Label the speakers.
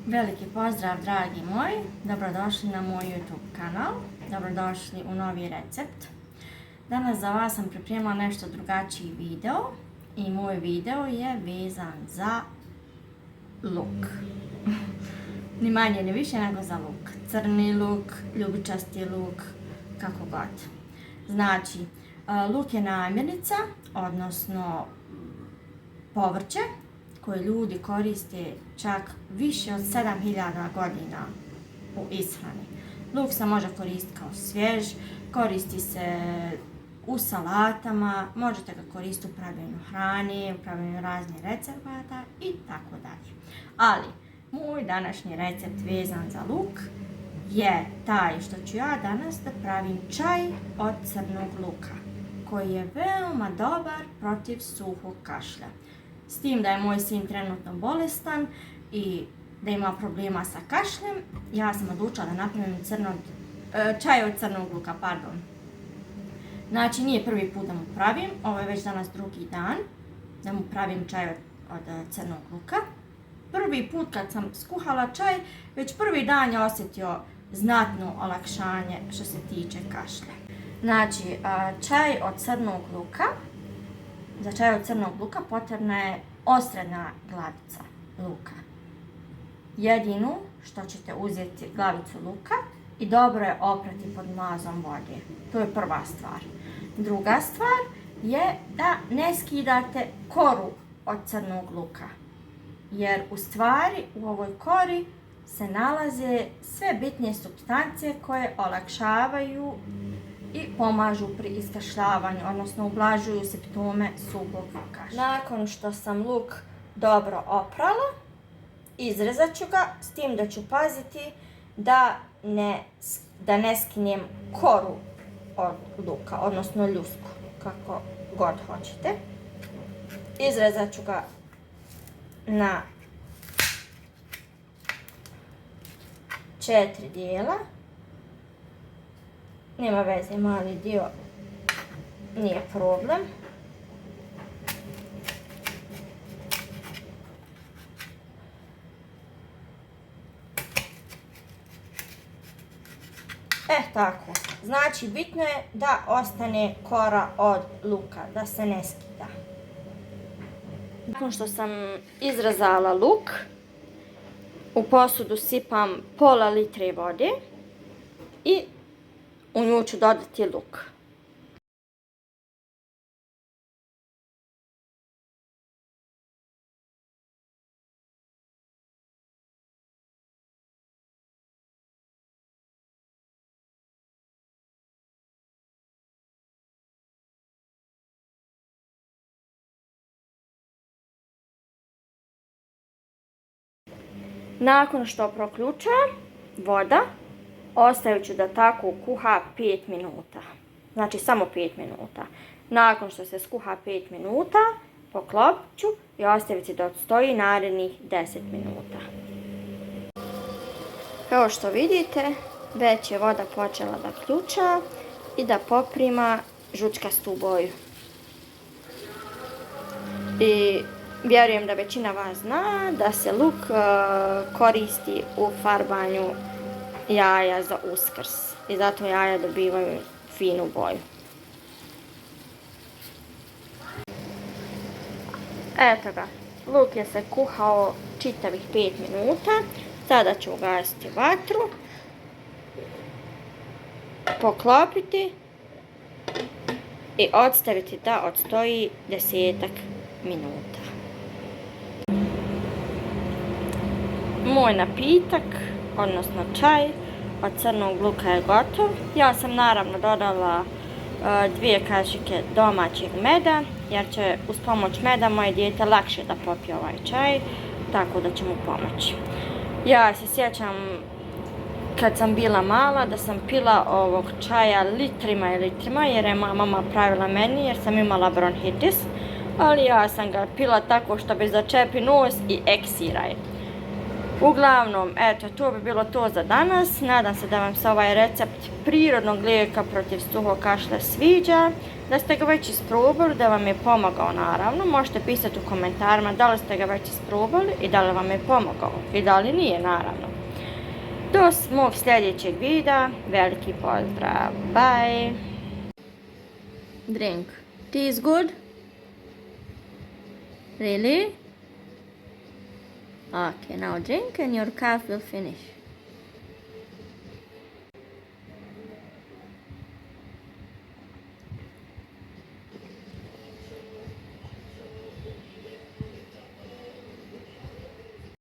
Speaker 1: Veliki pozdrav dragi moji, dobrodošli na moj YouTube kanal, dobrodošli u novi recept. Danas za vas sam pripremila nešto drugačiji video i moj video je vezan za luk. Ni manje ni više nego za luk. Crni luk, ljubičasti luk, kako god. Znači, luk je namirnica, odnosno povrće koje ljudi koriste čak više od 7000 godina u ishrani. Luk se može koristiti kao svjež, koristi se u salatama, možete ga koristiti u pravljenju hrane, u pravljenju raznih recepata i tako dalje. Ali, moj današnji recept vezan za luk je taj što ću ja danas da pravim čaj od crnog luka, koji je veoma dobar protiv suhog kašlja. S tim da je moj sin trenutno bolestan i da ima problema sa kašljem, ja sam odlučila da napravim čaj od crnog luka. Znači, nije prvi put da mu pravim, ovo je već danas drugi dan da mu pravim čaj od crnog luka. Prvi put kad sam skuhala čaj, već prvi dan je osjetio znatno olakšanje što se tiče kašlja. Znači, čaj od crnog luka. Za čaj od crnog luka potrebna je osrednja glavica luka. Jedino što ćete uzeti glavicu luka i dobro je oprati pod mlazom vode. To je prva stvar. Druga stvar je da ne skidate koru od crnog luka. Jer u stvari u ovoj kori se nalaze sve bitnije supstance koje olakšavaju i pomažu pri iskašljavanju, odnosno ublažuju simptome suhog kašlja. Nakon što sam luk dobro oprala, izrezat ću ga, s tim da ću paziti da ne skinem koru od luka, odnosno ljusku, kako god hoćete. Izrezat ću ga na 4 dijela. Nema veze, mali dio nije problem. Tako. Znači, bitno je da ostane kora od luka, da se ne skida. Nakon što sam izrezala luk, u posudu sipam pola litre vode i u nju ću dodati luk. Nakon što proključa voda, ostavit ću da tako kuha 5 minuta. Znači samo 5 minuta. Nakon što se skuha 5 minuta, poklopit ću i ostaviti da odstoji narednih 10 minuta. Kao što vidite, već je voda počela da ključa i da poprima žučkastu boju. I vjerujem da većina vas zna da se luk koristi u farbanju jaja za Uskrs i zato jaja dobivaju finu boju. Eto ga, luk je se kuhao čitavih 5 minuta. Sada ću ugasiti vatru, poklopiti i odstaviti da odstoji 10 minuta. Moj napitak, odnosno čaj od crnog luka je gotov. Ja sam naravno dodala 2 kašike domaćeg meda, jer će uz pomoć meda moje dijete lakše da popije ovaj čaj, tako da će mu pomoći. Ja se sjećam kad sam bila mala da sam pila ovog čaja litrima i litrima, jer je moja mama pravila meni jer sam imala bronhitis, ali ja sam ga pila tako što bi začepi nos i eksiraj. Uglavnom, eto, to bi bilo to za danas. Nadam se da vam se ovaj recept prirodnog lijeka protiv suhog kašlja sviđa. Da ste ga već isprobali, da vam je pomogao naravno, možete pisati u komentarima da li ste ga već isprobali i da li vam je pomogao i da li nije naravno. Do mog sljedećeg videa, veliki pozdrav, bye! Drink. Tea is good? Really? Okay, now drink and your cough will finish.